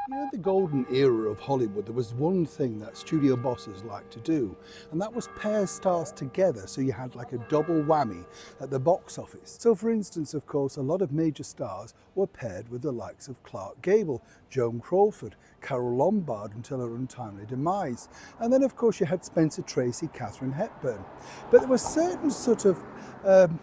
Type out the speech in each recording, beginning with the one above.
You know, the golden era of Hollywood, there was one thing that studio bosses liked to do, and that was pair stars together, so you had like a double whammy at the box office. So for instance, of course, a lot of major stars were paired with the likes of Clark Gable, Joan Crawford, Carole Lombard until her untimely demise. And then of course you had Spencer Tracy, Katharine Hepburn. But there were certain sort of,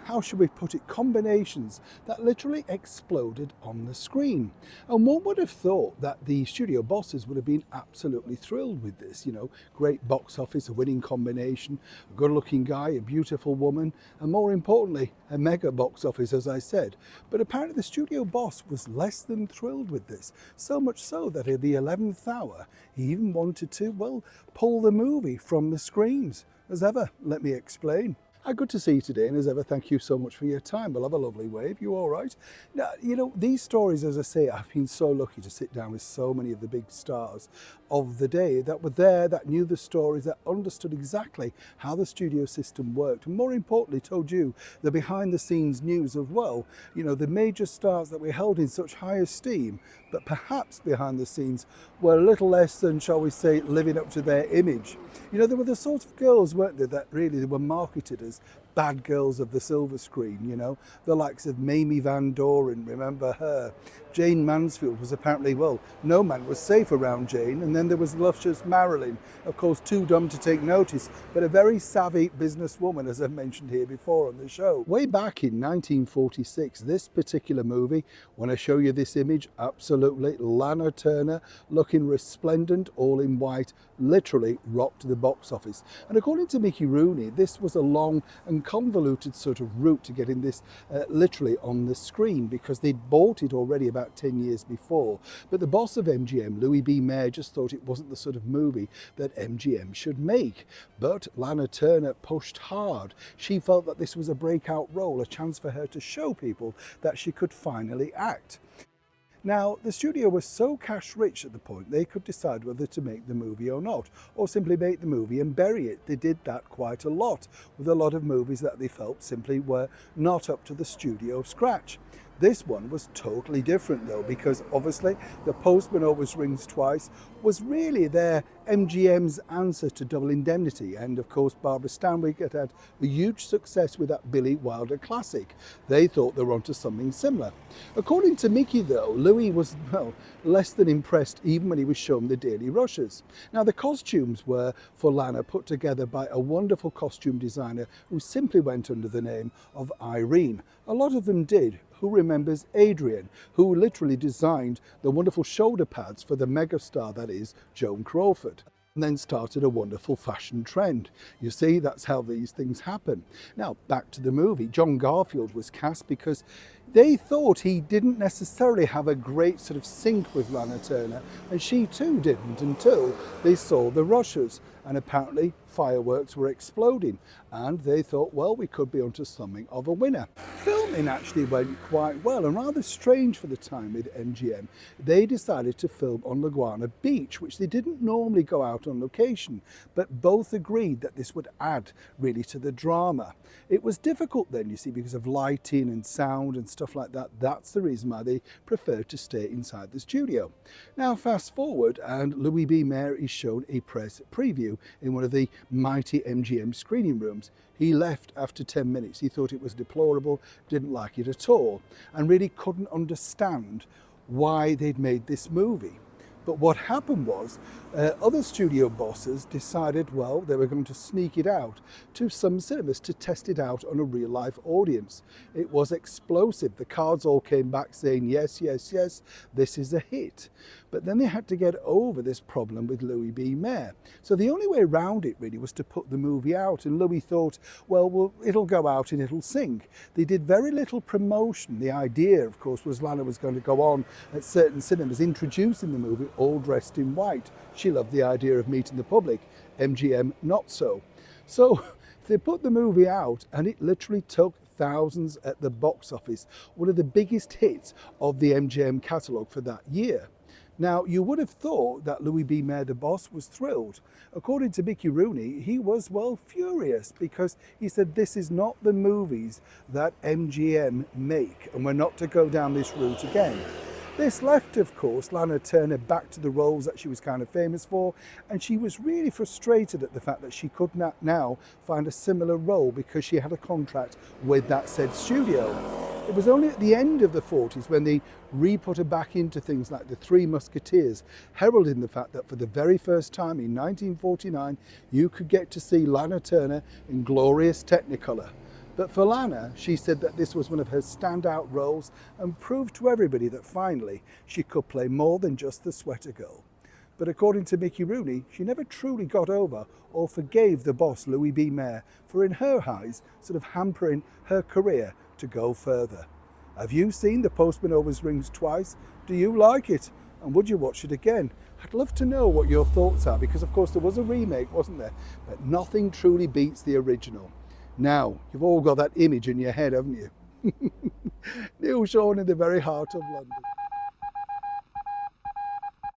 how should we put it, combinations that literally exploded on the screen. And one would have thought that the studio bosses would have been absolutely thrilled with this, you know, great box office, a winning combination, a good looking guy, a beautiful woman, and more importantly, a mega box office, as I said. But apparently the studio boss was less than thrilled with this, so much so that at the 11th hour, he even wanted to, well, pull the movie from the screens. As ever, let me explain. Hi, good to see you today, and as ever, thank you so much for your time. We'll have a lovely wave. You all right? Now, you know, these stories, as I say, I've been so lucky to sit down with so many of the big stars of the day that were there, that knew the stories, that understood exactly how the studio system worked, and more importantly, told you the behind-the-scenes news of, well, you know, the major stars that we held in such high esteem, but perhaps behind the scenes were a little less than, shall we say, living up to their image. You know, there were the sort of girls, weren't there, that really they were marketed as bad girls of the silver screen, you know, the likes of Mamie Van Doren, remember her? Jane Mansfield was apparently, well, no man was safe around Jane, and then there was luscious Marilyn, of course too dumb to take notice, but a very savvy businesswoman, as I've mentioned here before on the show. Way back in 1946, this particular movie, when I show you this image, absolutely, Lana Turner, looking resplendent, all in white, literally rocked the box office. And according to Mickey Rooney, this was a long and convoluted sort of route to getting this literally on the screen, because they'd bought it already about 10 years before. But the boss of MGM, Louis B. Mayer, just thought it wasn't the sort of movie that MGM should make. But Lana Turner pushed hard. She felt that this was a breakout role, a chance for her to show people that she could finally act. Now, the studio was so cash rich at the point they could decide whether to make the movie or not, or simply make the movie and bury it. They did that quite a lot with a lot of movies that they felt simply were not up to the studio scratch. This one was totally different though, because obviously The Postman Always Rings Twice was really their MGM's answer to Double Indemnity, and of course Barbara Stanwyck had had a huge success with that Billy Wilder classic. They thought they were onto something similar. According to Mickey though, Louis was, well, less than impressed even when he was shown the daily rushes. Now the costumes were, for Lana, put together by a wonderful costume designer who simply went under the name of Irene. A lot of them did. Who remembers Adrian, who literally designed the wonderful shoulder pads for the megastar that is Joan Crawford, and then started a wonderful fashion trend. You see, that's how these things happen. Now, back to the movie. John Garfield was cast because they thought he didn't necessarily have a great sort of sync with Lana Turner, and she too didn't, until they saw the rushes, and apparently fireworks were exploding, and they thought, well, we could be onto something of a winner. Filming actually went quite well, and rather strange for the time with MGM. They decided to film on Laguna Beach, which they didn't normally go out on location, but both agreed that this would add really to the drama. It was difficult then, you see, because of lighting and sound and stuff like that. That's the reason why they preferred to stay inside the studio. Now fast forward, and Louis B. Mayer is shown a press preview in one of the mighty MGM screening rooms. He left after 10 minutes. He thought it was deplorable, didn't like it at all, and really couldn't understand why they'd made this movie. But what happened was, other studio bosses decided, well, they were going to sneak it out to some cinemas to test it out on a real life audience. It was explosive. The cards all came back saying, yes, yes, yes, this is a hit. But then they had to get over this problem with Louis B. Mayer. So the only way around it really was to put the movie out. And Louis thought, well, it'll go out and it'll sink. They did very little promotion. The idea, of course, was Lana was going to go on at certain cinemas introducing the movie all dressed in white. She loved the idea of meeting the public. MGM, not so. So they put the movie out, and it literally took thousands at the box office. One of the biggest hits of the MGM catalogue for that year. Now, you would have thought that Louis B. Mayer, the boss, was thrilled. According to Mickey Rooney, he was, well, furious, because he said this is not the movies that MGM make, and we're not to go down this route again. This left, of course, Lana Turner back to the roles that she was kind of famous for, and she was really frustrated at the fact that she could not now find a similar role because she had a contract with that said studio. It was only at the end of the 40s when they re-put her back into things like The Three Musketeers, heralding the fact that for the very first time in 1949, you could get to see Lana Turner in glorious Technicolor. But for Lana, she said that this was one of her standout roles and proved to everybody that finally she could play more than just the sweater girl. But according to Mickey Rooney, she never truly got over or forgave the boss Louis B. Mayer for, in her eyes, sort of hampering her career to go further. Have you seen The Postman Always Rings Twice? Do you like it? And would you watch it again? I'd love to know what your thoughts are, because of course there was a remake, wasn't there? But nothing truly beats the original. Now, you've all got that image in your head, haven't you? Neil Sean in the very heart of London.